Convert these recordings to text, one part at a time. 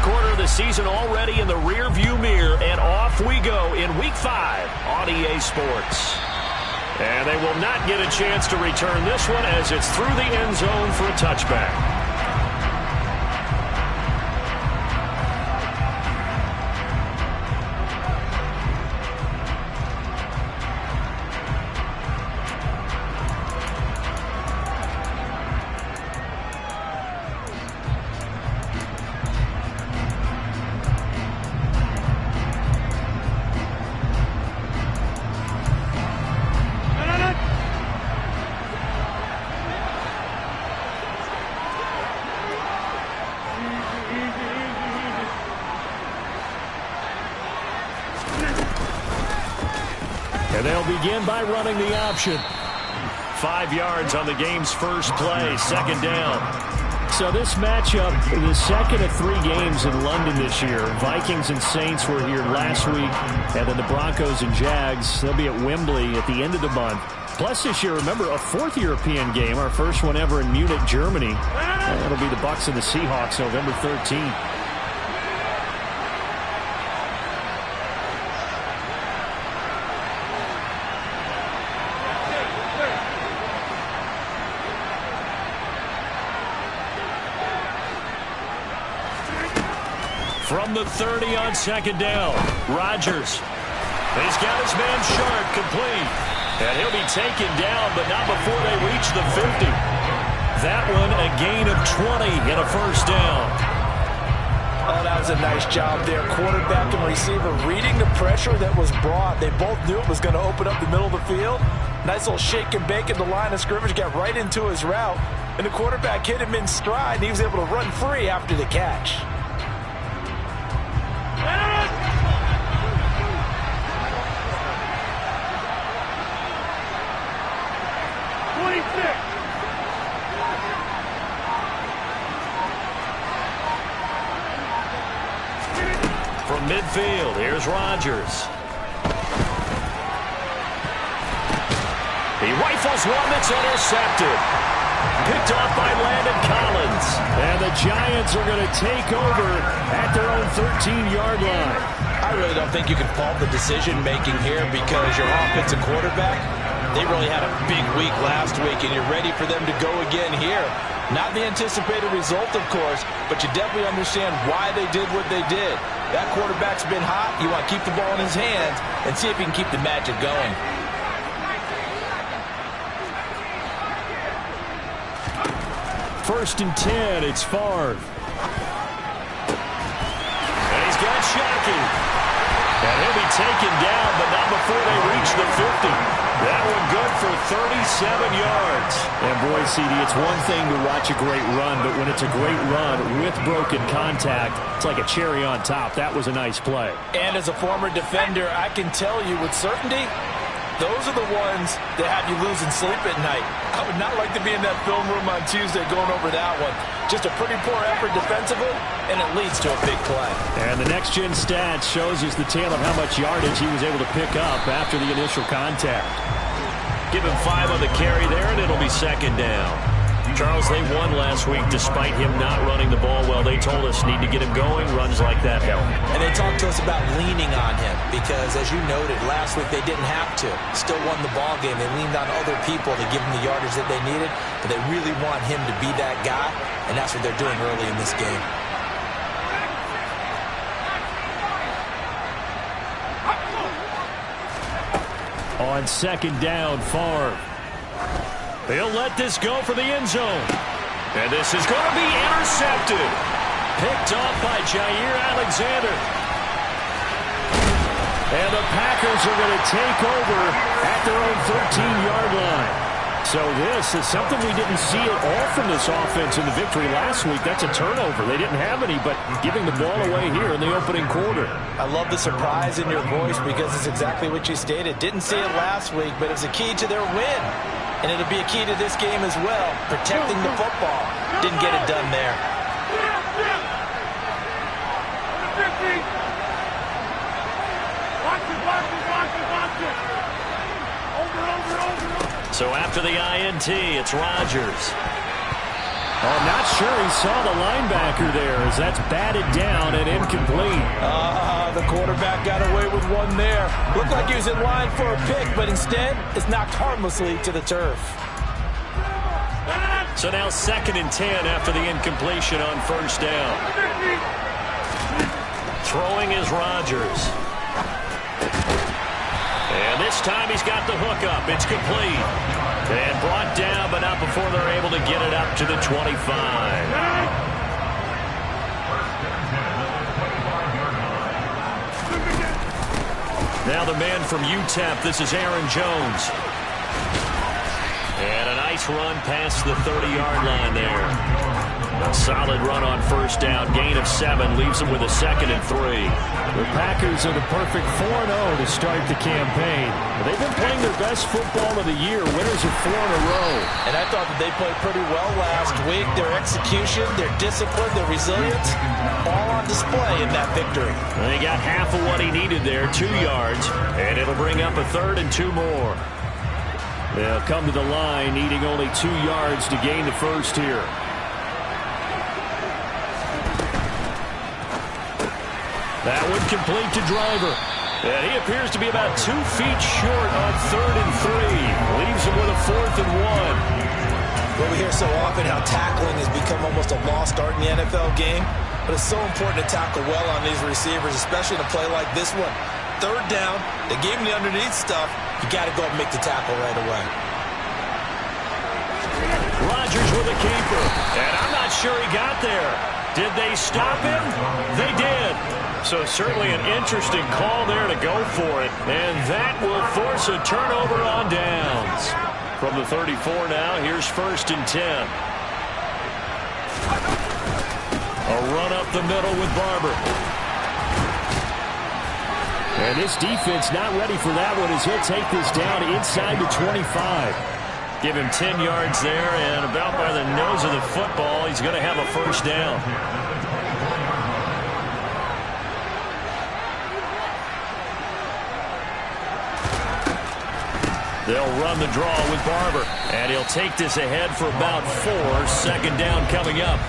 quarter of the season already in the rearview mirror, and off we go in Week 5 on EA Sports. And they will not get a chance to return this one as it's through the end zone for a touchback. And they'll begin by running the option. 5 yards on the game's first play, second down. So this matchup, the second of 3 games in London this year. Vikings and Saints were here last week, and then the Broncos and Jags, they'll be at Wembley at the end of the month. Plus this year, remember, a 4th European game, our first one ever in Munich, Germany. And it'll be the Bucs and the Seahawks November 13th. From the 30 on second down, Rodgers. He's got his man Sharp complete. And he'll be taken down, but not before they reach the 50. That one a gain of 20 and a first down. Oh, that was a nice job there. Quarterback and receiver reading the pressure that was brought. They both knew it was going to open up the middle of the field. Nice little shake and bake at the line of scrimmage, got right into his route. And the quarterback hit him in stride, and he was able to run free after the catch. From midfield, here's Rodgers. He rifles one that's intercepted. Picked off by Landon Collins. And the Giants are going to take over at their own 13-yard line. I really don't think you can fault the decision-making here because your offensive quarterback, they really had a big week last week, and you're ready for them to go again here. Not the anticipated result, of course, but you definitely understand why they did what they did. That quarterback's been hot. You want to keep the ball in his hands and see if he can keep the magic going. First and 10, it's Favre. And he's got Shockey. And he'll be taken down, but not before they reach the 50. That one good for 37 yards. And boy, CD, it's one thing to watch a great run, but when it's a great run with broken contact, it's like a cherry on top. That was a nice play. And as a former defender, I can tell you with certainty, those are the ones that have you losing sleep at night. I would not like to be in that film room on Tuesday going over that one. Just a pretty poor effort defensively, and it leads to a big play. And the next-gen stats shows us the tale of how much yardage he was able to pick up after the initial contact. Give him 5 on the carry there, and it'll be second down. Charles, they won last week despite him not running the ball well. They told us need to get him going. Runs like that help. And they talked to us about leaning on him because, as you noted, last week they didn't have to. Still won the ball game. They leaned on other people to give them the yardage that they needed, but they really want him to be that guy, and that's what they're doing early in this game. On second down, Favre. They'll let this go for the end zone. And this is going to be intercepted. Picked off by Jair Alexander. And the Packers are going to take over at their own 13-yard line. So this is something we didn't see at all from this offense in the victory last week. That's a turnover. They didn't have any, but giving the ball away here in the opening quarter. I love the surprise in your voice because it's exactly what you stated. Didn't see it last week, but it was a key to their win. And it'll be a key to this game as well, protecting the football. Didn't get it done there. So after the INT, it's Rodgers. Oh, not sure he saw the linebacker there as that's batted down and incomplete. The quarterback got away with one there. Looked like he was in line for a pick, but instead it's knocked harmlessly to the turf. So now 2nd and 10 after the incompletion on first down. Throwing is Rodgers. And this time he's got the hook up. It's complete. And brought down, but not before they're able to get it up to the 25. Now the man from UTEP, this is Aaron Jones. And a nice run past the 30-yard line there. A solid run on first down. Gain of 7 leaves them with a 2nd and 3. The Packers are the perfect 4-0 to start the campaign. They've been playing their best football of the year. Winners of 4 in a row. And I thought that they played pretty well last week. Their execution, their discipline, their resilience, all on display in that victory. And he got half of what he needed there, 2 yards. And it'll bring up a 3rd and 2 more. They'll come to the line needing only 2 yards to gain the first here. That one complete to Driver. And he appears to be about 2 feet short on 3rd and 3. Leaves him with a 4th and 1. Well, we hear so often how tackling has become almost a lost art in the NFL game. But it's so important to tackle well on these receivers, especially in a play like this one. 3rd down, they gave him the underneath stuff. You got to go and make the tackle right away. Rodgers with a keeper. And I'm not sure he got there. Did they stop him? They did. So certainly an interesting call there to go for it. And that will force a turnover on downs. From the 34 now, here's 1st and 10. A run up the middle with Barber. And this defense not ready for that one as he'll take this down inside the 25. Give him 10 yards there, and about by the nose of the football, he's going to have a first down. They'll run the draw with Barber, and he'll take this ahead for about 4. 2nd down coming up.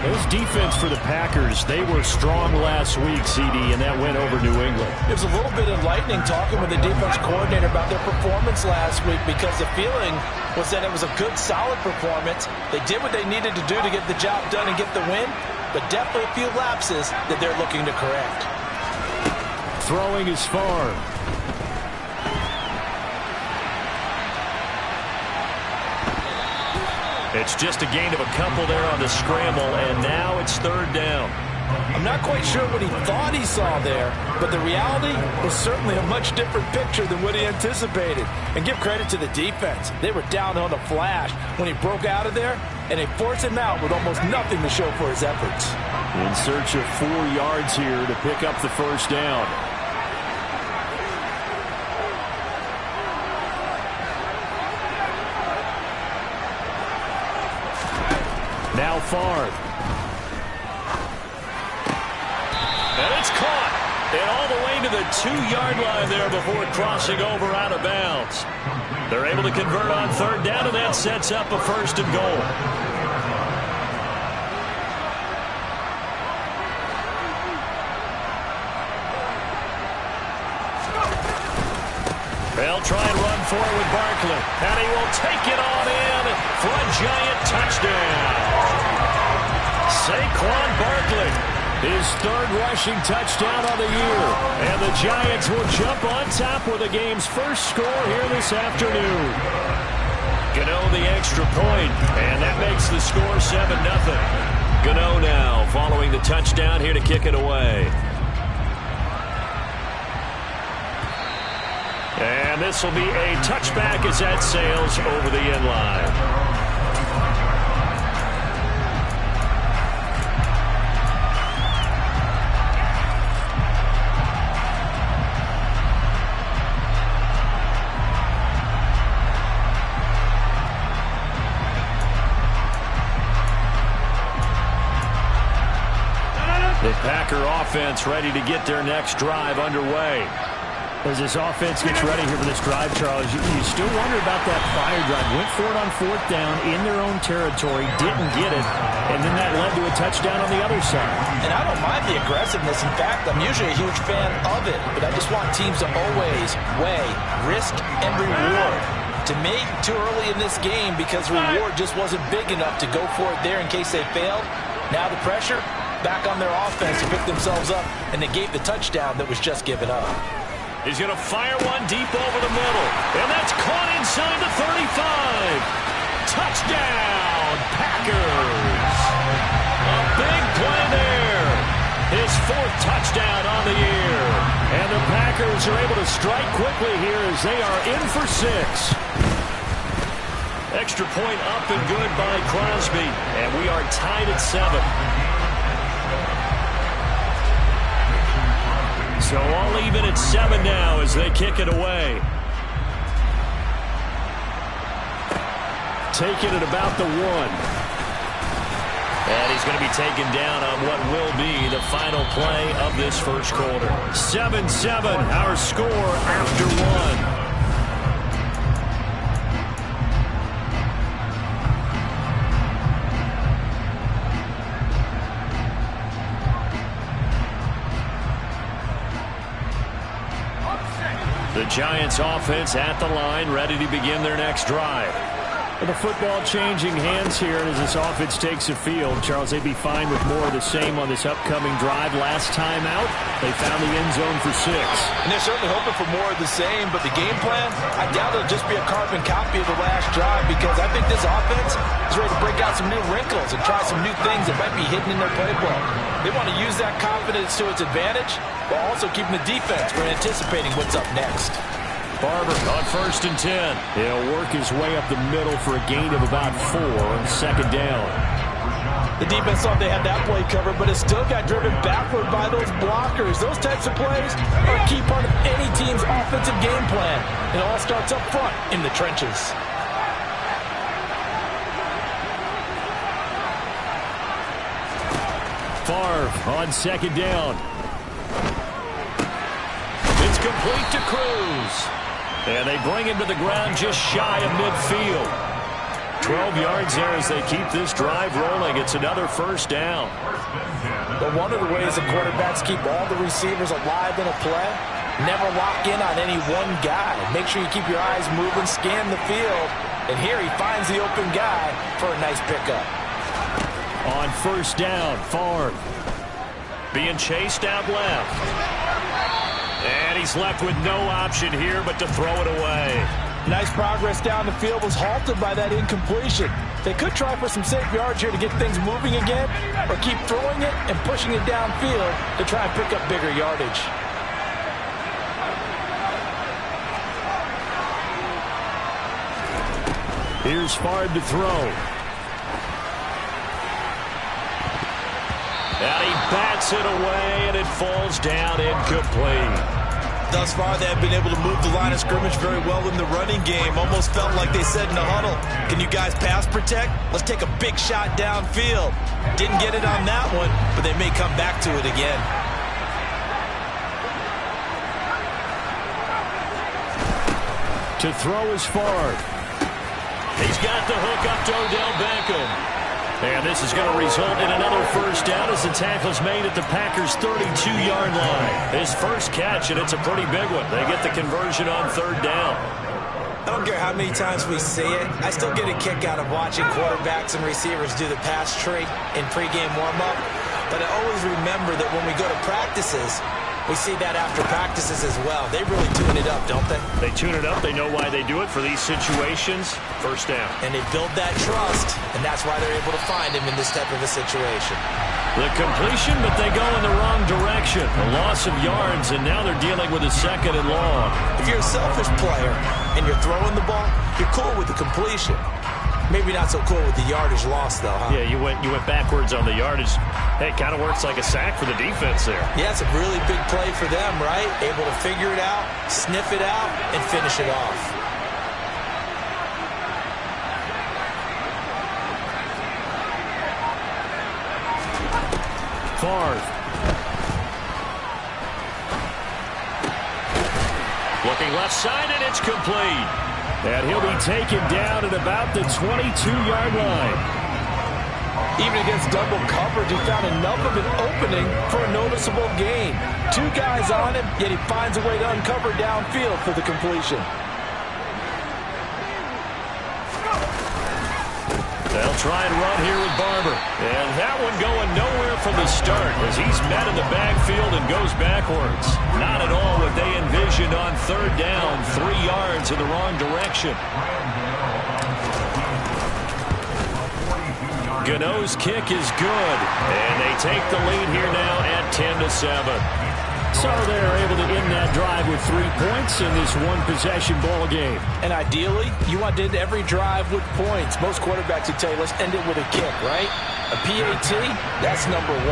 This defense for the Packers, they were strong last week, CD, and that went over New England. It was a little bit enlightening talking with the defense coordinator about their performance last week because the feeling was that it was a good, solid performance. They did what they needed to do to get the job done and get the win, but definitely a few lapses that they're looking to correct. Throwing is far. It's just a gain of a couple there on the scramble, and now it's 3rd down. I'm not quite sure what he thought he saw there, but the reality was certainly a much different picture than what he anticipated. And give credit to the defense. They were down on the flash when he broke out of there, and they forced him out with almost nothing to show for his efforts. In search of 4 yards here to pick up the first down. Now Favre. And it's caught. And all the way to the 2-yard line there before crossing over out of bounds. They're able to convert on 3rd down, and that sets up a 1st and goal. They'll try and run for it with Barkley. And he will take it on in for a giant touchdown. Saquon Barkley, his 3rd rushing touchdown of the year. And the Giants will jump on top with the game's first score here this afternoon. Gano the extra point, and that makes the score 7-0. Gano now following the touchdown here to kick it away. And this will be a touchback as that sails over the end line. The Packer offense ready to get their next drive underway. As this offense gets ready here for this drive, Charles, you still wonder about that fire drive. Went for it on 4th down in their own territory, didn't get it, and then that led to a touchdown on the other side. And I don't mind the aggressiveness. In fact, I'm usually a huge fan of it, but I just want teams to always weigh risk and reward. To me, too early in this game because the reward just wasn't big enough to go for it there in case they failed. Now the pressure back on their offense to pick themselves up and negate the touchdown that was just given up. He's going to fire one deep over the middle. And that's caught inside the 35. Touchdown, Packers. A big play there. His 4th touchdown on the year. And the Packers are able to strike quickly here as they are in for 6. Extra point up and good by Crosby. And we are tied at 7. So all even at 7 now as they kick it away. Taking it about the 1. And he's going to be taken down on what will be the final play of this first quarter. 7-7, our score after 1. The Giants offense at the line, ready to begin their next drive. The football changing hands here as this offense takes the field. Charles, they'd be fine with more of the same on this upcoming drive. Last time out, they found the end zone for 6. And they're certainly hoping for more of the same, but the game plan, I doubt it'll just be a carbon copy of the last drive because I think this offense is ready to break out some new wrinkles and try some new things that might be hidden in their playbook. They want to use that confidence to its advantage while also keeping the defense from anticipating what's up next. Barber on 1st and 10. He'll work his way up the middle for a gain of about 4 on 2nd down. The defense thought they had that play covered, but it still got driven backward by those blockers. Those types of plays are a key part of any team's offensive game plan. It all starts up front in the trenches. Favre on 2nd down. It's complete to Cruz. And they bring him to the ground just shy of midfield. 12 yards there as they keep this drive rolling. It's another 1st down. But one of the ways the quarterbacks keep all the receivers alive in a play, never lock in on any one guy. Make sure you keep your eyes moving, scan the field. And here he finds the open guy for a nice pickup. On 1st down, Favre being chased out left. And he's left with no option here but to throw it away. Nice progress down the field, was halted by that incompletion. They could try for some safe yards here to get things moving again, or keep throwing it and pushing it downfield to try and pick up bigger yardage. Here's Favre to throw. And he bats it away, and it falls down incomplete. Thus far, they have been able to move the line of scrimmage very well in the running game. Almost felt like they said in the huddle, can you guys pass protect? Let's take a big shot downfield. Didn't get it on that one, but they may come back to it again. To throw is Favre. He's got the hook up to Odell Beckham. And this is going to result in another 1st down as the tackle's made at the Packers' 32-yard line. His first catch, and it's a pretty big one. They get the conversion on 3rd down. I don't care how many times we see it. I still get a kick out of watching quarterbacks and receivers do the pass tree in pregame warm-up. But I always remember that when we go to practices, we see that after practices as well. They really tune it up, don't they? They tune it up. They know why they do it for these situations. 1st down. And they build that trust, and that's why they're able to find him in this type of a situation. The completion, but they go in the wrong direction. A loss of yards, and now they're dealing with a 2nd and long. If you're a selfish player and you're throwing the ball, you're cool with the completion. Maybe not so cool with the yardage loss, though, huh? Yeah, you went backwards on the yardage. Hey, it kind of works like a sack for the defense there. Yeah, it's a really big play for them, right? Able to figure it out, sniff it out, and finish it off. Favre. Looking left side, and it's complete. And he'll be taken down at about the 22-yard line. Even against double coverage, he found enough of an opening for a noticeable gain. 2 guys on him, yet he finds a way to uncover downfield for the completion. They'll try and run here with Barber. And that one going nowhere from the start as he's met in the backfield and goes backwards. Not at all what they envisioned on third down. 3 yards in the wrong direction. Gano's kick is good. And they take the lead here now at 10-7. So they're able to end that drive with 3 points in this one-possession ball game. And ideally, you want to end every drive with points. Most quarterbacks would tell you, let's end it with a kick, right? A PAT, that's number 1.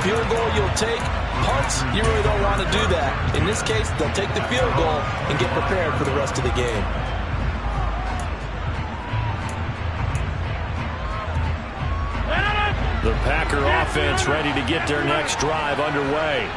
Field goal you'll take. Punts, you really don't want to do that. In this case, they'll take the field goal and get prepared for the rest of the game. The Packer offense ready to get their next drive underway.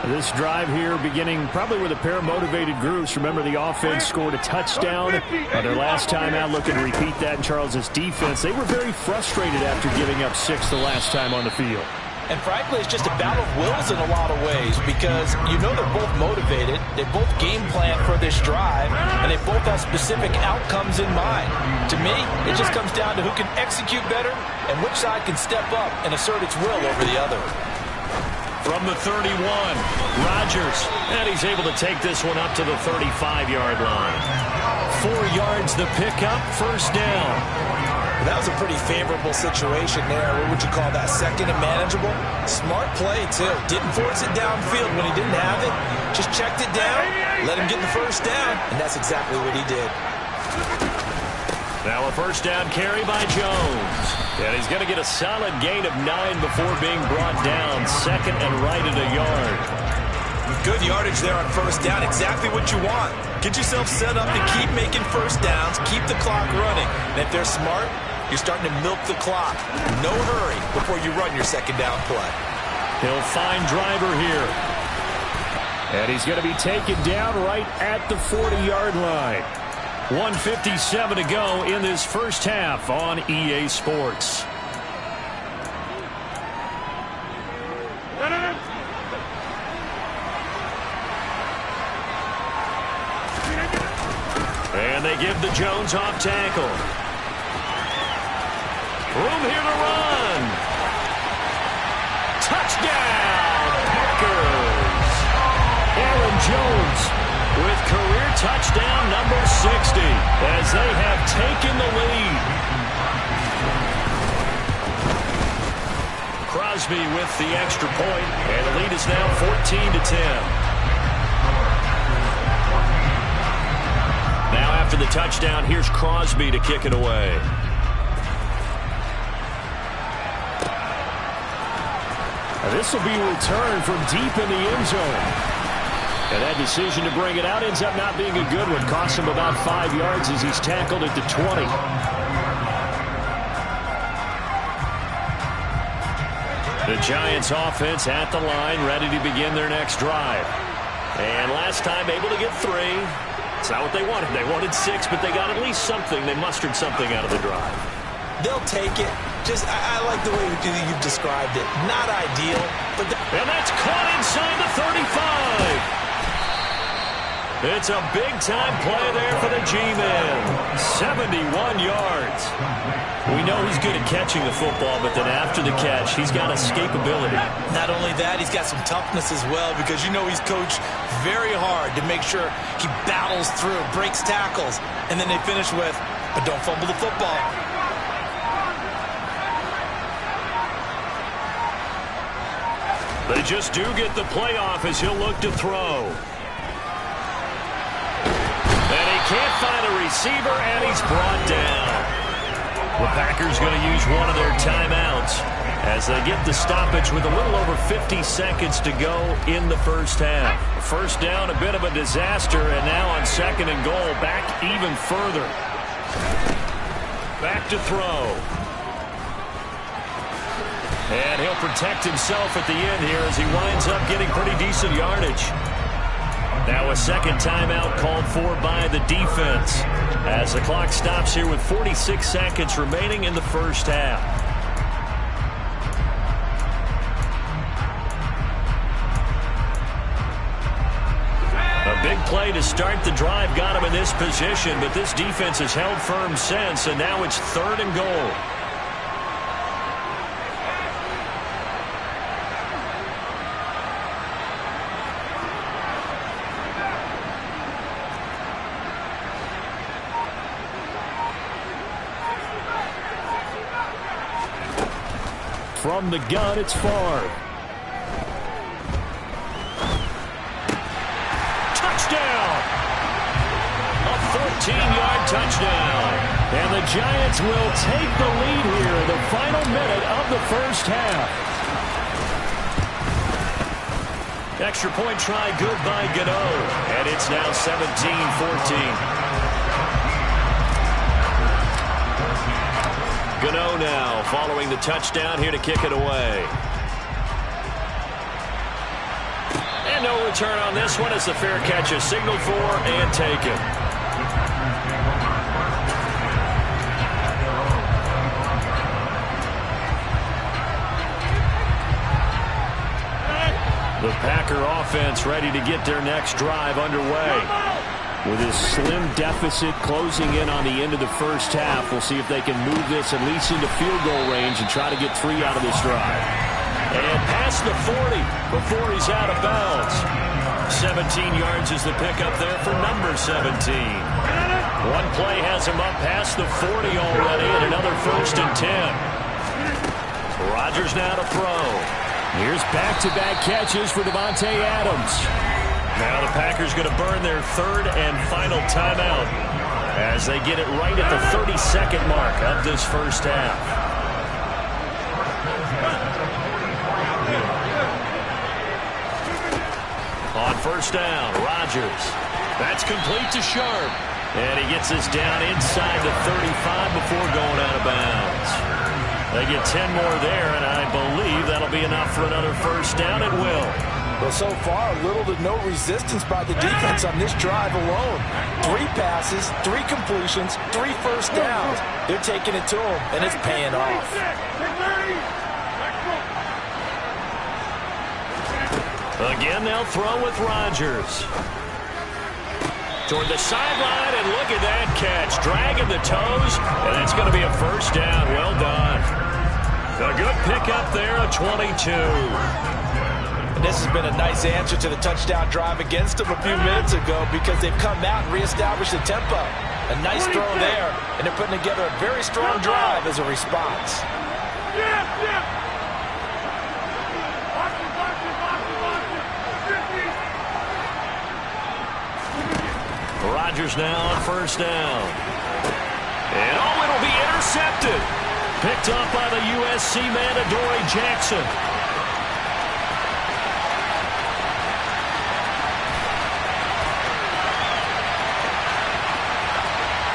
This drive here beginning probably with a pair of motivated groups. Remember, the offense scored a touchdown their last time out. Looking to repeat that in Charles's defense. They were very frustrated after giving up 6 the last time on the field. And frankly, it's just a battle of wills in a lot of ways because you know they're both motivated. They both game plan for this drive, and they both have specific outcomes in mind. To me, it just comes down to who can execute better and which side can step up and assert its will over the other. From the 31, Rodgers, and he's able to take this one up to the 35-yard line. 4 yards the pickup, first down. That was a pretty favorable situation there. What would you call that, second and manageable? Smart play, too. Didn't force it downfield when he didn't have it. Just checked it down, let him get the first down, and that's exactly what he did. Now a first down carry by Jones. And he's going to get a solid gain of 9 before being brought down. Second and right at a yard. Good yardage there on first down. Exactly what you want. Get yourself set up to keep making first downs. Keep the clock running. And if they're smart, you're starting to milk the clock. No hurry before you run your second down play. He'll find Driver here. And he's going to be taken down right at the 40-yard line. 1:57 to go in this first half on EA Sports. And they give the Jones off tackle. Room here to run. Touchdown, Packers. Aaron Jones with career touchdown number 60 as they have taken the lead. Crosby with the extra point, and the lead is now 14-10. Now after the touchdown, here's Crosby to kick it away. This will be returned from deep in the end zone. And that decision to bring it out ends up not being a good one. Costs him about 5 yards as he's tackled at the 20. The Giants offense at the line, ready to begin their next drive. And last time able to get 3. It's not what they wanted. They wanted 6, but they got at least something. They mustered something out of the drive. They'll take it. I like the way you've described it. Not ideal, but... And that's caught inside the 35. It's a big-time play there for the G-Men. 71 yards. We know he's good at catching the football, but then after the catch, he's got escapability. Not only that, he's got some toughness as well because you know he's coached very hard to make sure he battles through, breaks tackles, and then they finish with, but don't fumble the football. They just do get the playoff as he'll look to throw. And he can't find a receiver, and he's brought down. The Packers going to use one of their timeouts as they get the stoppage with a little over 50 seconds to go in the first half. First down, a bit of a disaster, and now on second and goal, back even further. Back to throw. And he'll protect himself at the end here as he winds up getting pretty decent yardage. Now a second timeout called for by the defense as the clock stops here with 46 seconds remaining in the first half. A big play to start the drive got him in this position, but this defense has held firm since, and now it's 3rd and goal. From the gun, it's Favre. Touchdown! A 14-yard touchdown. And the Giants will take the lead here in the final minute of the first half. Extra point try good by Gano. And it's now 17-14. Gano now following the touchdown here to kick it away. And no return on this one as the fair catch is signaled for and taken. The Packer offense ready to get their next drive underway. With his slim deficit closing in on the end of the first half, we'll see if they can move this at least into field goal range and try to get 3 out of this drive. And past the 40 before he's out of bounds. 17 yards is the pickup there for number 17. One play has him up past the 40 already, and another 1st and 10. Rodgers now to throw. Here's back-to-back catches for Davante Adams. Now the Packers going to burn their 3rd and final timeout as they get it right at the 32nd mark of this first half. On first down, Rodgers. That's complete to Sharp. And he gets this down inside the 35 before going out of bounds. They get 10 more there, and I believe that'll be enough for another first down. It will. Well, so far, little to no resistance by the defense on this drive alone. 3 passes, 3 completions, 3 first downs. They're taking it to them, and it's paying off. Again, they'll throw with Rodgers. Toward the sideline, and look at that catch. Dragging the toes, and it's going to be a first down. Well done. A good pickup there, a 22. This has been a nice answer to the touchdown drive against them a few minutes ago because they've come out and reestablished the tempo. A nice throw there, and they're putting together a very strong drive as a response. Rodgers now on first down. And it'll be intercepted. Picked up by the USC man, Adoree Jackson.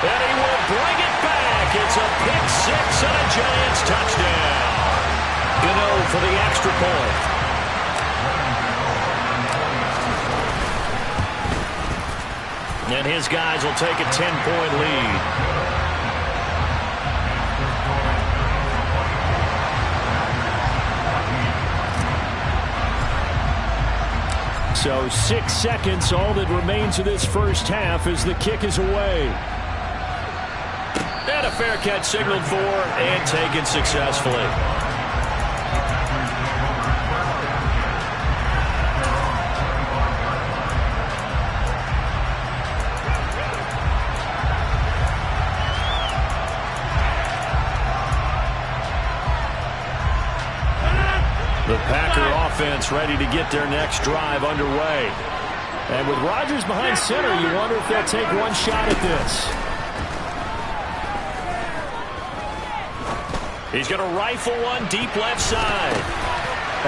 And he will bring it back. It's a pick-6 and a Giants touchdown. Gano for the extra point. And his guys will take a 10-point lead. So 6 seconds, all that remains of this first half as the kick is away. And a fair catch signaled for and taken successfully. The Packer offense ready to get their next drive underway. And with Rodgers behind center, you wonder if they'll take one shot at this. He's going to rifle one deep left side.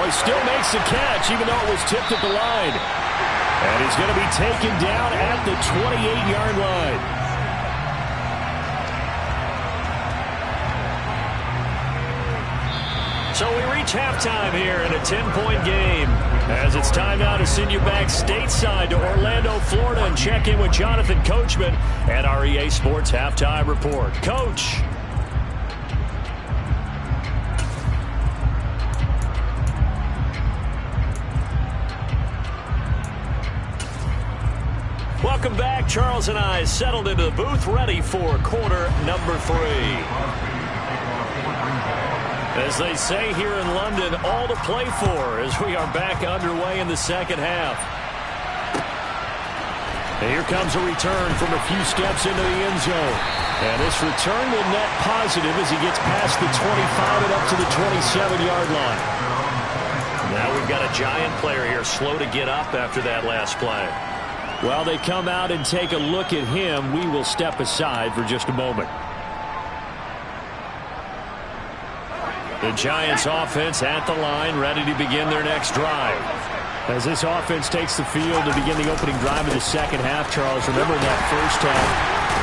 Oh, he still makes the catch, even though it was tipped at the line. And he's going to be taken down at the 28-yard line. So we reach halftime here in a 10-point game. As it's time now to send you back stateside to Orlando, Florida, and check in with Jonathan Coachman at our EA Sports Halftime Report. Coach. Welcome back. Charles and I settled into the booth, ready for quarter number 3. As they say here in London, all to play for as we are back underway in the second half. And here comes a return from a few steps into the end zone. And this return will net positive as he gets past the 25 and up to the 27-yard line. Now we've got a giant player here, slow to get up after that last play. While they come out and take a look at him, we will step aside for just a moment. The Giants offense at the line, ready to begin their next drive. As this offense takes the field to begin the opening drive of the second half, Charles, remember in that first half,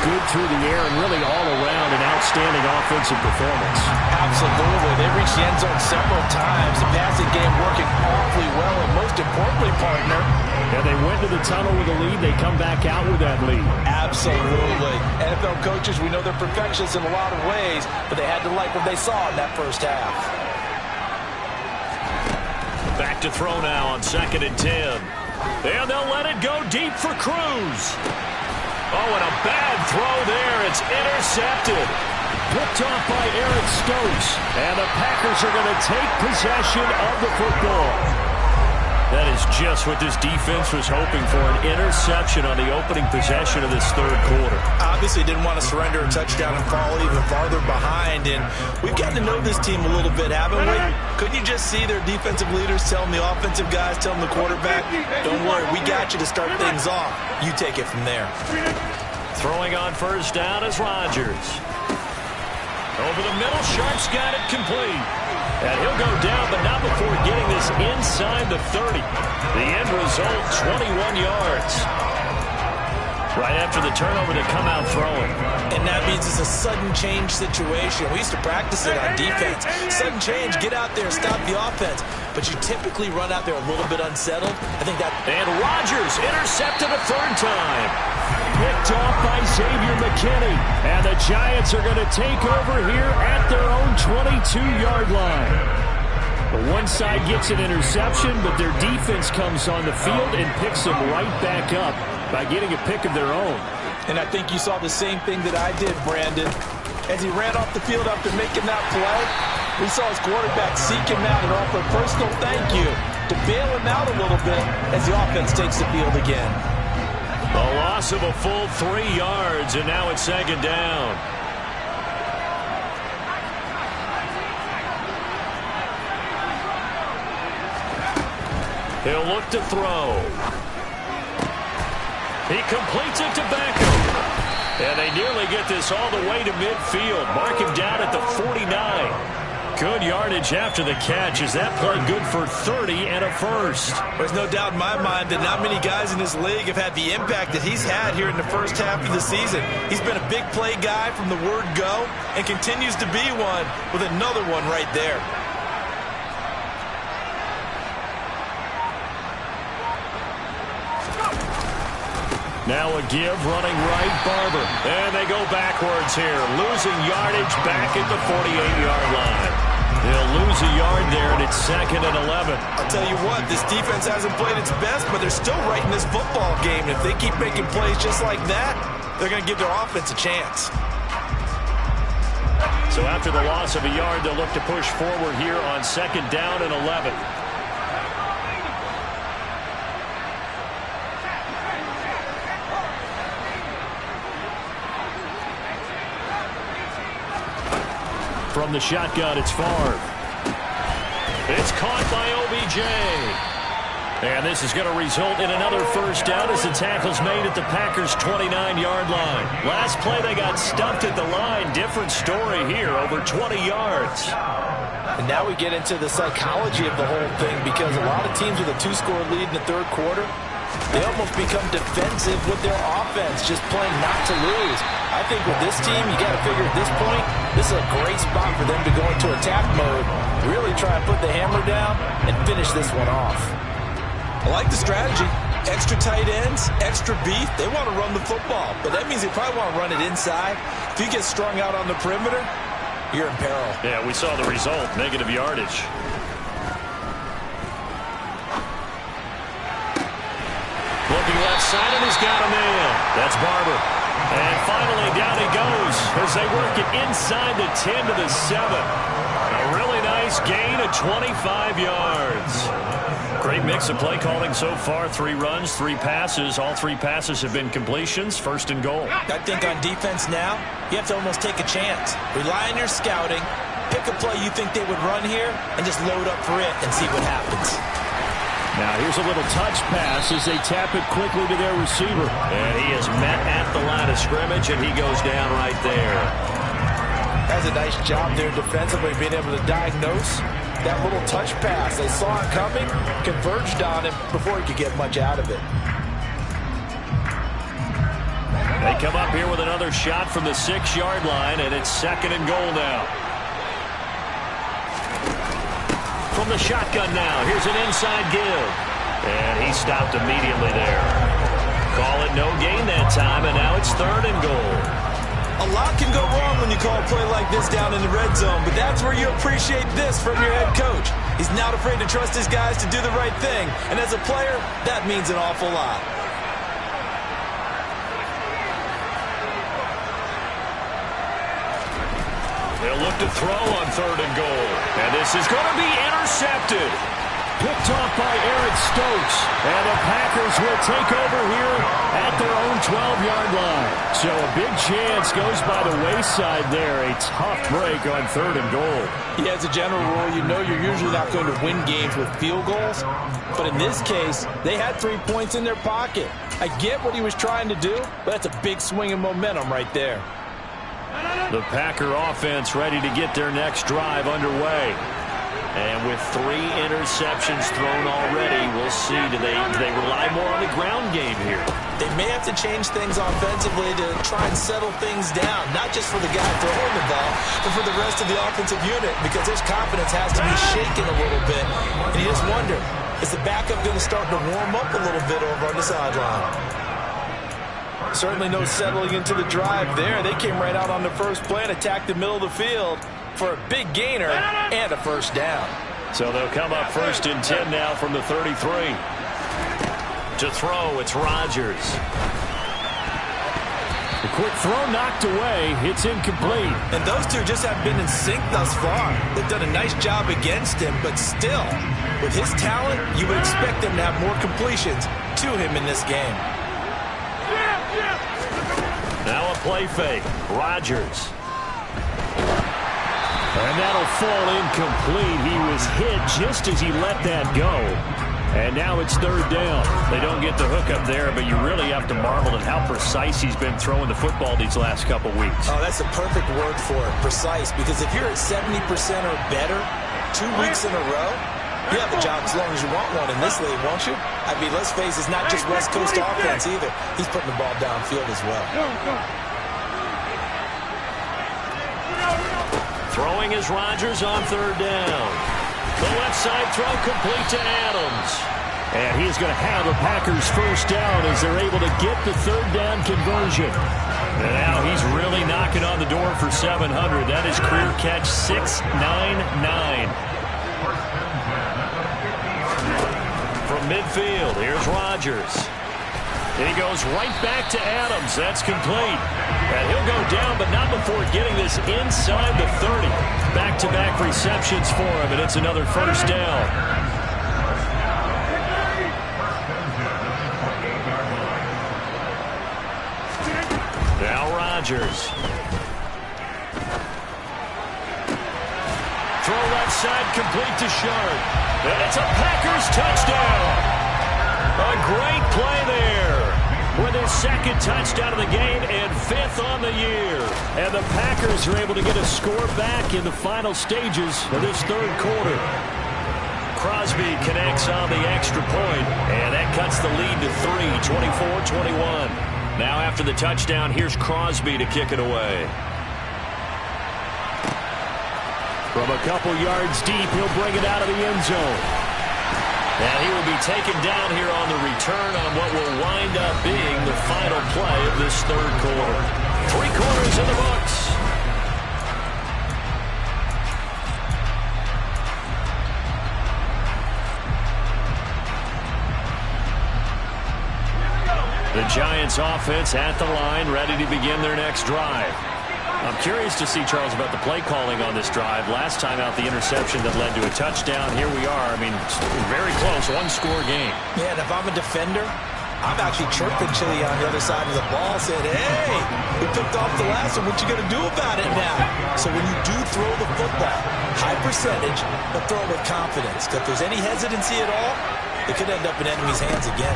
good through the air and really all around an outstanding offensive performance. Absolutely. They reached the end zone several times. The passing game working awfully well, and most importantly, partner, yeah, they went to the tunnel with a lead. They come back out with that lead. Absolutely. NFL coaches, we know they're perfectionists in a lot of ways, but they had to like what they saw in that first half. Back to throw now on 2nd and 10. And they'll let it go deep for Cruz. Oh, and a bad throw there. It's intercepted. Picked off by Eric Stokes. And the Packers are going to take possession of the football. That is just what this defense was hoping for, an interception on the opening possession of this third quarter. Obviously didn't want to surrender a touchdown and fall even farther behind, and we've gotten to know this team a little bit, haven't we? Couldn't you just see their defensive leaders telling the offensive guys, telling the quarterback, don't worry, we got you to start things off. You take it from there. Throwing on first down is Rodgers. Over the middle, Sharp's got it complete. And he'll go down, but not before getting this inside the 30. The end result, 21 yards. Right after the turnover to come out throwing. And that means it's a sudden change situation. We used to practice it on defense. Sudden change, get out there, stop the offense. But you typically run out there a little bit unsettled. I think that... And Rodgers intercepted a third time. Picked off by Xavier McKinney. And the Giants are going to take over here at their own 22-yard line. The one side gets an interception, but their defense comes on the field and picks them right back up by getting a pick of their own. And I think you saw the same thing that I did, Brandon. As he ran off the field after making that play, we saw his quarterback seek him out and offer a personal thank you to bail him out a little bit as the offense takes the field again. A loss of a full 3 yards, and now it's 2nd down. He'll look to throw. He completes it to Beckham. And they nearly get this all the way to midfield. Mark him down at the 49. Good yardage after the catch. Is that play good for 30 and a first? There's no doubt in my mind that not many guys in this league have had the impact that he's had here in the first half of the season. He's been a big play guy from the word go and continues to be one with another one right there. Now a give, running right, Barber. And they go backwards here, losing yardage back at the 48-yard line. They'll lose a yard there, and it's 2nd and 11. I'll tell you what, this defense hasn't played its best, but they're still right in this football game. And if they keep making plays just like that, they're going to give their offense a chance. So after the loss of a yard, they'll look to push forward here on 2nd down and 11. From the shotgun, it's Favre. It's caught by OBJ. And this is going to result in another first down as the tackle's made at the Packers' 29-yard line. Last play, they got stuffed at the line. Different story here, over 20 yards. And now we get into the psychology of the whole thing, because a lot of teams with a 2-score lead in the third quarter, they almost become defensive with their offense, just playing not to lose. I think with this team, you got to figure at this point, this is a great spot for them to go into attack mode, really try and put the hammer down and finish this one off. I like the strategy. Extra tight ends, extra beef. They want to run the football, but that means they probably want to run it inside. If you get strung out on the perimeter, you're in peril. Yeah, we saw the result, negative yardage. Looking left side, and he's got a man. That's Barber. And finally, down he goes as they work it inside the 10 to the 7. A really nice gain of 25 yards. Great mix of play calling so far. 3 runs, 3 passes. All 3 passes have been completions. First and goal. I think on defense now, you have to almost take a chance. Rely on your scouting. Pick a play you think they would run here and just load up for it and see what happens. Now here's a little touch pass as they tap it quickly to their receiver. And he is met at the line of scrimmage, and he goes down right there. That's a nice job there defensively, being able to diagnose that little touch pass. They saw it coming, converged on him before he could get much out of it. They come up here with another shot from the 6-yard line, and it's second and goal now. From the shotgun now, here's an inside give. And he stopped immediately there. Call it no gain that time, and now it's third and goal. A lot can go wrong when you call a play like this down in the red zone, but that's where you appreciate this from your head coach. He's not afraid to trust his guys to do the right thing, and as a player, that means an awful lot. They'll look to throw on third and goal, and this is going to be intercepted. Picked off by Eric Stokes, and the Packers will take over here at their own 12-yard line. So a big chance goes by the wayside there. A tough break on third and goal. Yeah, as a general rule, you know you're usually not going to win games with field goals. But in this case, they had 3 points in their pocket. I get what he was trying to do, but that's a big swing of momentum right there. The Packer offense ready to get their next drive underway. And with 3 interceptions thrown already, we'll see. Do they rely more on the ground game here? They may have to change things offensively to try and settle things down, not just for the guy throwing the ball, but for the rest of the offensive unit, because his confidence has to be shaken a little bit. And you just wonder, is the backup going to start to warm up a little bit over on the sideline? Certainly no settling into the drive there. They came right out on the first play and attacked the middle of the field for a big gainer and a first down. So they'll come up first and 10 now from the 33. To throw, it's Rodgers. The quick throw knocked away. It's incomplete. And those two just have been in sync thus far. They've done a nice job against him, but still, with his talent, you would expect them to have more completions to him in this game. Now a play fake. Rodgers. And that'll fall incomplete. He was hit just as he let that go. And now it's third down. They don't get the hook up there, but you really have to marvel at how precise he's been throwing the football these last couple weeks. Oh, that's a perfect word for it, precise. Because if you're at 70% or better 2 weeks in a row, you have a job as long as you want one in this league, won't you? I mean, let's face it, it's not just West Coast offense either. He's putting the ball downfield as well. Throwing is Rodgers on third down. The left side throw complete to Adams. And he's going to have the Packers first down as they're able to get the third down conversion. And now he's really knocking on the door for 700. That is career catch 699. From midfield, here's Rodgers. He goes right back to Adams. That's complete. And he'll go down, but not before getting this inside the 30. Back-to-back receptions for him, and it's another first down. Now Rodgers. Throw left side, complete to Sharp. And it's a Packers touchdown. A great play there with his second touchdown of the game and 5th on the year. And the Packers are able to get a score back in the final stages of this third quarter. Crosby connects on the extra point, and that cuts the lead to 3, 24-21. Now after the touchdown, here's Crosby to kick it away. From a couple yards deep, he'll bring it out of the end zone. And he will be taken down here on the return on what will wind up being the final play of this third quarter. 3 quarters in the books. The Giants offense at the line, ready to begin their next drive. I'm curious to see, Charles, about the play calling on this drive. Last time out, the interception that led to a touchdown. Here we are. I mean, very close, one-score game. Yeah, and if I'm a defender, I'm actually chirping Chili on the other side of the ball, saying, hey, we picked off the last one. What you going to do about it now? So when you do throw the football, high percentage, but throw it with confidence. Because if there's any hesitancy at all, it could end up in enemy's hands again.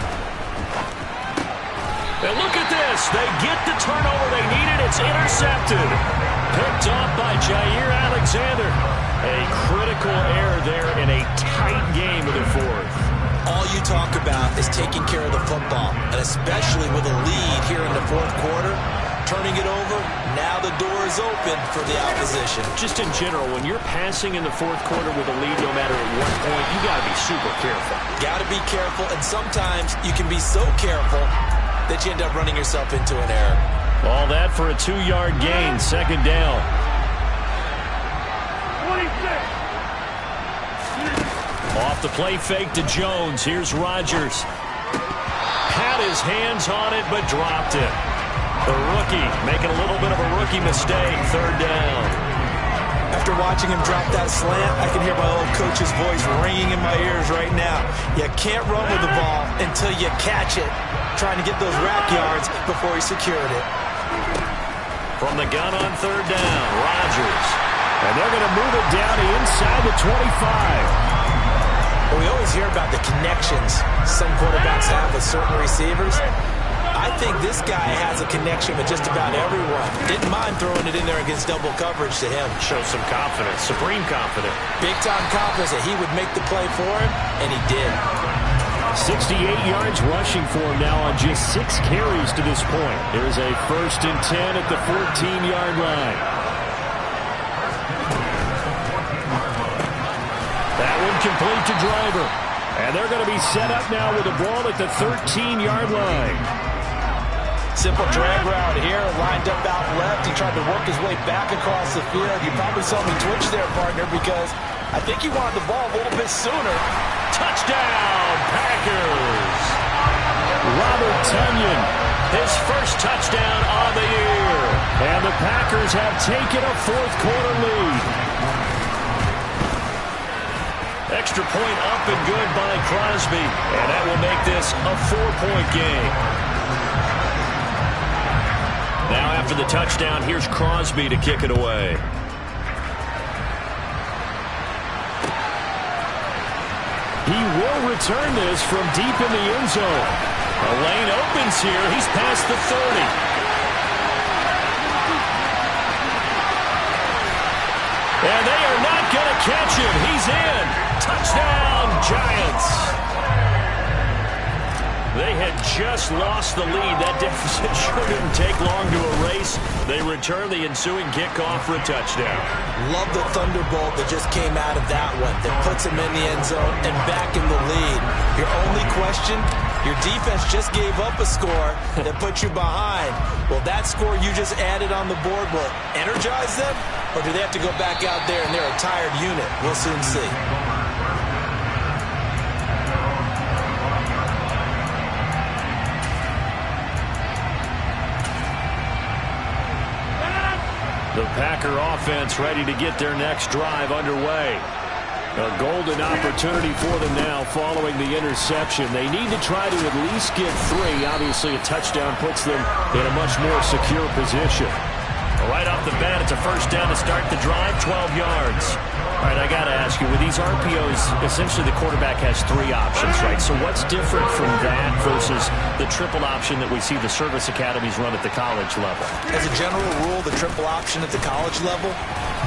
And look at this. They get the turnover they needed. It's intercepted. Picked off by Jair Alexander. A critical error there in a tight game of the fourth. All you talk about is taking care of the football, and especially with a lead here in the fourth quarter, turning it over, now the door is open for the opposition. Just in general, when you're passing in the fourth quarter with a lead, no matter at what point, you got to be super careful. Got to be careful, and sometimes you can be so careful that you end up running yourself into an error. All that for a 2-yard gain, second down. 26. Off the play fake to Jones. Here's Rodgers. Had his hands on it, but dropped it. The rookie making a little bit of a rookie mistake, third down. After watching him drop that slant, I can hear my old coach's voice ringing in my ears right now. You can't run with the ball until you catch it. Trying to get those rack yards before he secured it. From the gun on third down, Rodgers. And they're going to move it down to inside the 25. Well, we always hear about the connections some quarterbacks have with certain receivers. I think this guy has a connection with just about everyone. Didn't mind throwing it in there against double coverage to him. Shows some confidence, supreme confidence. Big-time confidence that he would make the play for him, and he did. 68 yards rushing for him now on just 6 carries to this point. There's a 1st and 10 at the 14-yard line. That one complete to Driver. And they're going to be set up now with the ball at the 13-yard line. Simple drag route here, lined up out left. He tried to work his way back across the field. You probably saw me twitch there, partner, because I think he wanted the ball a little bit sooner. Touchdown, Packers! Robert Tonyan, his first touchdown on the year. And the Packers have taken a fourth quarter lead. Extra point up and good by Crosby. And that will make this a 4-point game. Now after the touchdown, here's Crosby to kick it away. He will return this from deep in the end zone. A lane opens here. He's past the 30. And they are not going to catch him. He's in. Touchdown, Giants. They had just lost the lead. That deficit sure didn't take long to erase. They return the ensuing kickoff for a touchdown. Love the thunderbolt that just came out of that one. That puts him in the end zone and back in the lead. Your only question, your defense just gave up a score that put you behind. Well, that score you just added on the board will energize them? Or do they have to go back out there and they're a tired unit? We'll soon see. The Packer offense ready to get their next drive underway. A golden opportunity for them now following the interception. They need to try to at least get 3. Obviously, a touchdown puts them in a much more secure position. Right off the bat, it's a first down to start the drive, 12 yards. All right, I got to ask you, with these RPOs, essentially the quarterback has 3 options, right? So what's different from that versus the triple option that we see the service academies run at the college level? As a general rule, the triple option at the college level,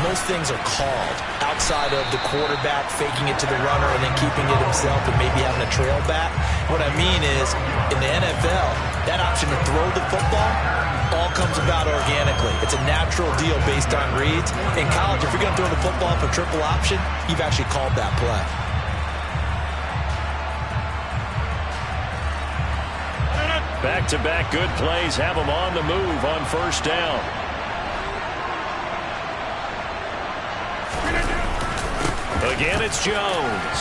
most things are called outside of the quarterback faking it to the runner and then keeping it himself and maybe having a trail back. What I mean is, in the NFL, that option to throw the football all comes about organically. It's a natural deal based on reads. In college, if you're going to throw the football for triple option, you've actually called that play. Back-to-back good plays have them on the move on first down. Again, it's Jones.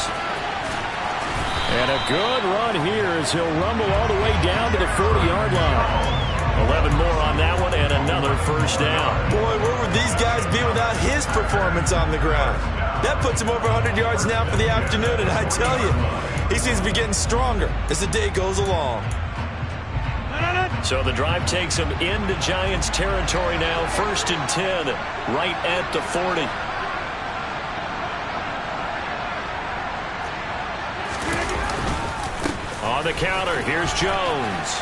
And a good run here as he'll rumble all the way down to the 40-yard line. 11 more on that one and another first down. Boy, where would these guys be without his performance on the ground? That puts him over 100 yards now for the afternoon, and I tell you, he seems to be getting stronger as the day goes along. So the drive takes him into Giants territory now. 1st and 10, right at the 40. On the counter, here's Jones.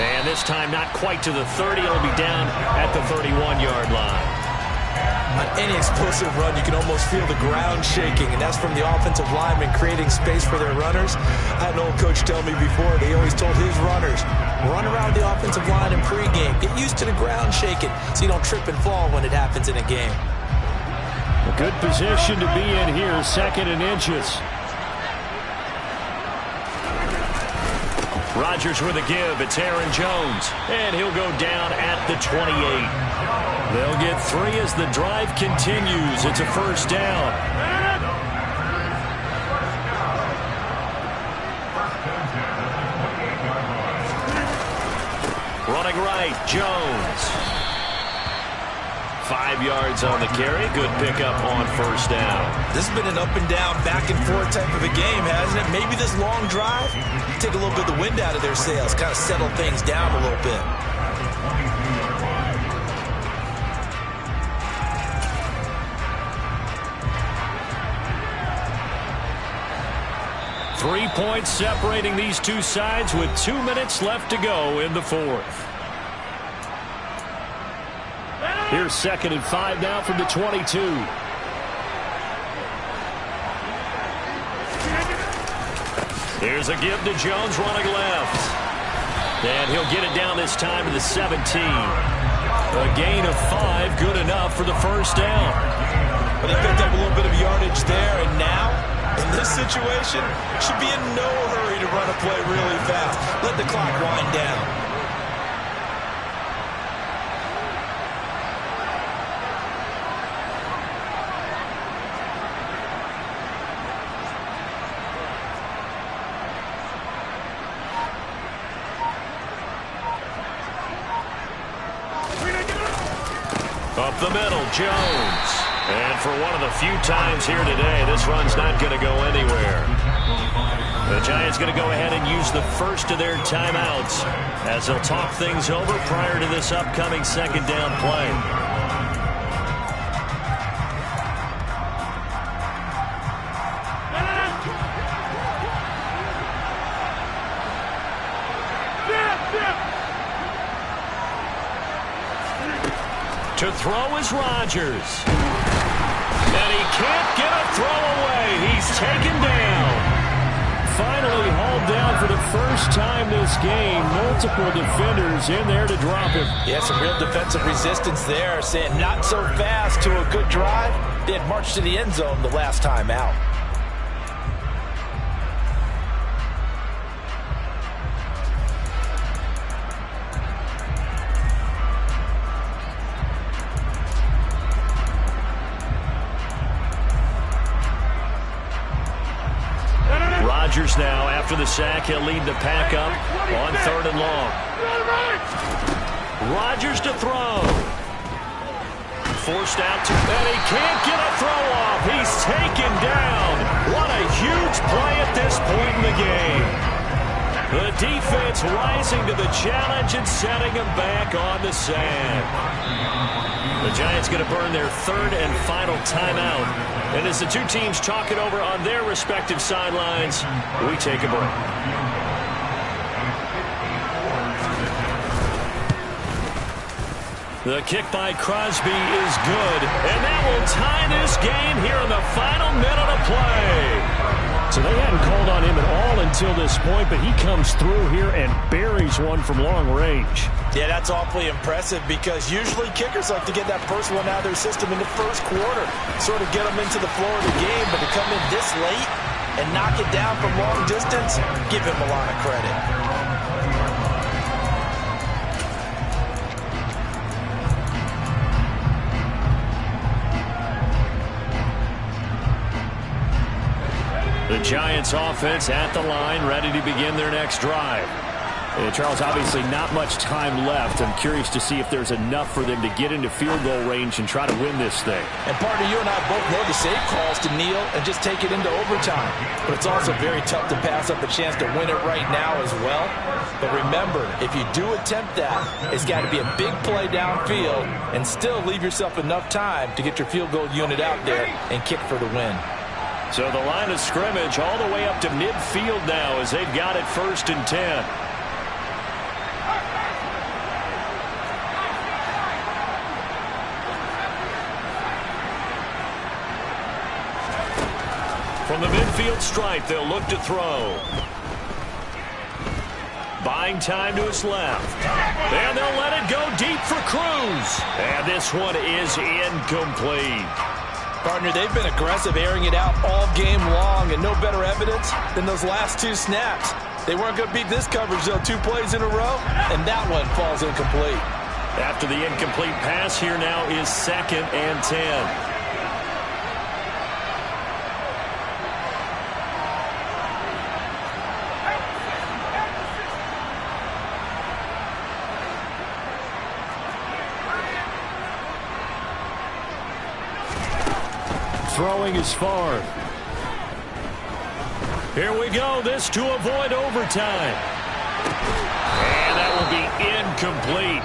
And this time not quite to the 30. It'll be down at the 31-yard line. On any explosive run, you can almost feel the ground shaking, and that's from the offensive linemen creating space for their runners. I had an old coach tell me before, he always told his runners, run around the offensive line in pregame. Get used to the ground shaking so you don't trip and fall when it happens in a game. A good position to be in here, 2nd and inches. Rodgers with a give. It's Aaron Jones. And he'll go down at the 28. They'll get 3 as the drive continues. It's a first down. Running right, Jones. 5 yards on the carry. Good pickup on first down. This has been an up and down, back and forth type of a game, hasn't it? Maybe this long drive, take a little bit of the wind out of their sails, kind of settle things down a little bit. Three points separating these two sides with 2 minutes left to go in the 4th. Here's 2nd and 5 now from the 22. Here's a give to Jones running left. And he'll get it down this time to the 17. A gain of 5, good enough for the first down. But he picked up a little bit of yardage there, and now, in this situation, should be in no hurry to run a play really fast. Let the clock wind down. Up the middle, Jones. And for one of the few times here today, this run's not going to go anywhere. The Giants going to go ahead and use the first of their timeouts as they'll talk things over prior to this upcoming 2nd down play. To throw is Rodgers. And he can't get a throw away. He's taken down. Finally hauled down for the first time this game. Multiple defenders in there to drop him. Yeah, some real defensive resistance there, saying not so fast to a good drive. They had marched to the end zone the last time out. Rodgers now, after the sack, he'll lead the pack up on 3rd and long. Rodgers to throw. Forced out to, and he can't get a throw off. He's taken down. What a huge play at this point in the game. The defense rising to the challenge and setting him back on the sand. The Giants going to burn their 3rd and final timeout. And as the two teams talk it over on their respective sidelines, we take a break. The kick by Crosby is good, and that will tie this game here in the final minute of play. So they hadn't called on him at all until this point, but he comes through here and buries one from long range. Yeah, that's awfully impressive because usually kickers like to get that first one out of their system in the first quarter, sort of get them into the flow of the game, but to come in this late and knock it down from long distance, give him a lot of credit. Giants offense at the line, ready to begin their next drive. Charles, obviously not much time left. I'm curious to see if there's enough for them to get into field goal range and try to win this thing. And partner, you and I both know the safe calls to kneel and just take it into overtime. But it's also very tough to pass up a chance to win it right now as well. But remember, if you do attempt that, it's got to be a big play downfield and still leave yourself enough time to get your field goal unit out there and kick for the win. So the line of scrimmage all the way up to midfield now as they've got it 1st and 10. From the midfield stripe, they'll look to throw. Buying time to his left. And they'll let it go deep for Cruz. And this one is incomplete. Partner, they've been aggressive, airing it out all game long, and no better evidence than those last 2 snaps. They weren't going to beat this coverage, though, 2 plays in a row, and that one falls incomplete. After the incomplete pass, here now is 2nd and 10. Throwing is far. Here we go. This to avoid overtime. And that will be incomplete.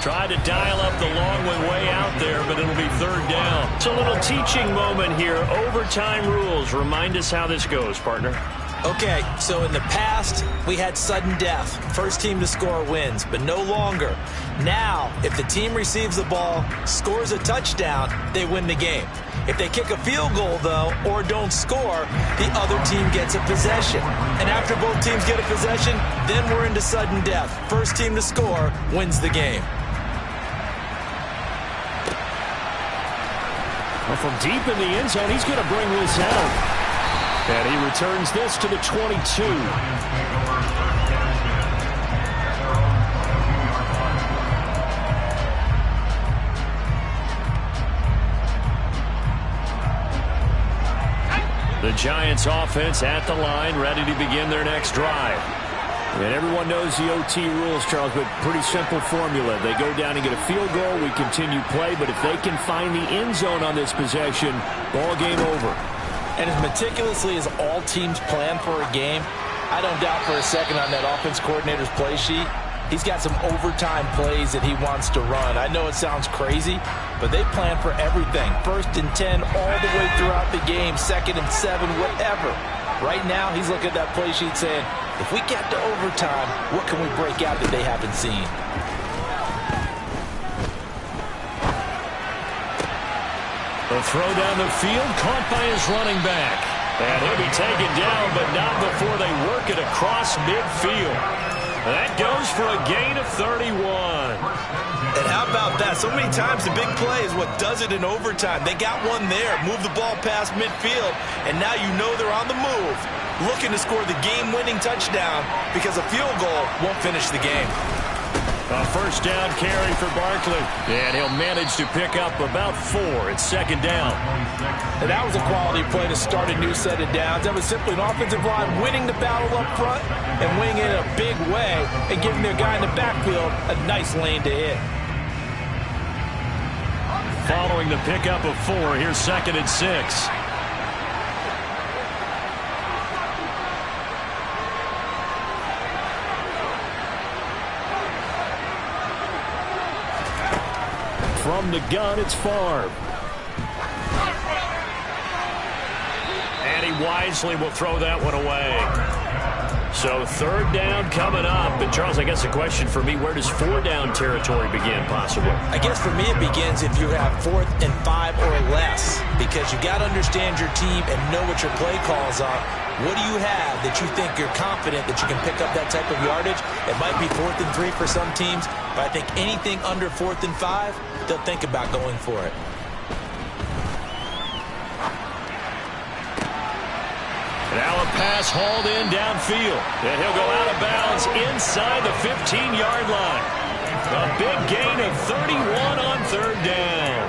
Tried to dial up the long way out there, but it'll be 3rd down. It's a little teaching moment here. Overtime rules. Remind us how this goes, partner. Okay, so in the past, we had sudden death. First team to score wins, but no longer. Now, if the team receives the ball, scores a touchdown, they win the game. If they kick a field goal, though, or don't score, the other team gets a possession. And after both teams get a possession, then we're into sudden death. First team to score wins the game. Well, from deep in the end zone, he's going to bring this out. And he returns this to the 22. The Giants offense at the line, ready to begin their next drive. And everyone knows the OT rules, Charles, but pretty simple formula. They go down and get a field goal, we continue play, but if they can find the end zone on this possession, ball game over. And as meticulously as all teams plan for a game, I don't doubt for a second on that offense coordinator's play sheet, he's got some overtime plays that he wants to run. I know it sounds crazy, but they plan for everything. 1st and 10 all the way throughout the game, 2nd and 7, whatever. Right now, he's looking at that play sheet saying, if we get to overtime, what can we break out that they haven't seen? The throw down the field, caught by his running back. And he'll be taken down, but not before they work it across midfield. That goes for a gain of 31. And how about that? So many times the big play is what does it in overtime. They got one there, move the ball past midfield, and now you know they're on the move, looking to score the game-winning touchdown because a field goal won't finish the game. A 1st down carry for Barkley. And he'll manage to pick up about 4. It's 2nd down. And that was a quality play to start a new set of downs. That was simply an offensive line winning the battle up front and winning it in a big way and giving their guy in the backfield a nice lane to hit. Following the pickup of 4, here's 2nd and 6. From the gun, it's Favre. And he wisely will throw that one away. So 3rd down coming up. And Charles, I guess the question for me, where does 4 down territory begin possibly? I guess for me it begins if you have 4th and 5 or less. Because you got to understand your team and know what your play calls are. What do you have that you think you're confident that you can pick up that type of yardage? It might be 4th and 3 for some teams, but I think anything under 4th and 5, they'll think about going for it. Now a pass hauled in downfield. And he'll go out of bounds inside the 15-yard line. A big gain of 31 on 3rd down.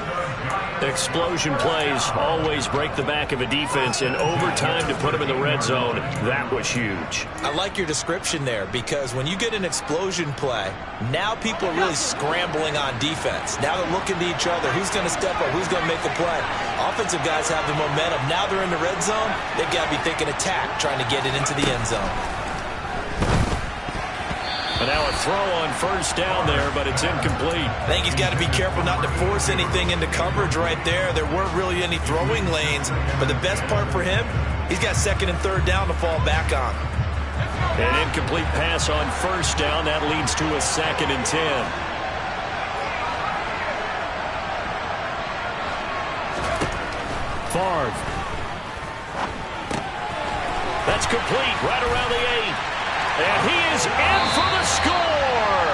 The explosion plays always break the back of a defense, and overtime to put them in the red zone, that was huge. I like your description there, because when you get an explosion play, now people are really scrambling on defense. Now they're looking to each other. Who's going to step up? Who's going to make a play? Offensive guys have the momentum. Now they're in the red zone. They've got to be thinking attack, trying to get it into the end zone. And now a throw on first down there, but it's incomplete. I think he's got to be careful not to force anything into coverage right there. There weren't really any throwing lanes, but the best part for him, he's got second and third down to fall back on. An incomplete pass on first down. That leads to a 2nd and 10. Favre. That's complete right around the 8. And he is in for the score.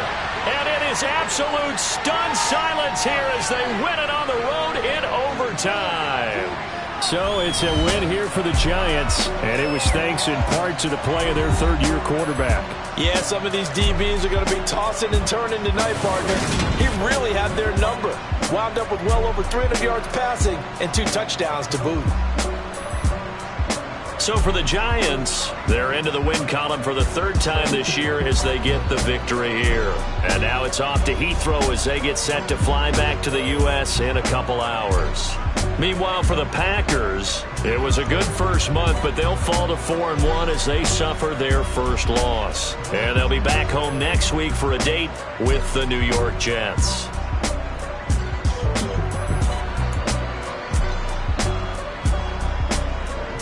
And it is absolute stunned silence here as they win it on the road in overtime. So it's a win here for the Giants, and it was thanks in part to the play of their third-year quarterback. Yeah, some of these DBs are going to be tossing and turning tonight, partner. He really had their number. Wound up with well over 300 yards passing and 2 touchdowns to boot. So for the Giants, they're into the win column for the 3rd time this year as they get the victory here. And now it's off to Heathrow as they get set to fly back to the U.S. in a couple hours. Meanwhile, for the Packers, it was a good first month, but they'll fall to 4-1 as they suffer their first loss. And they'll be back home next week for a date with the New York Jets.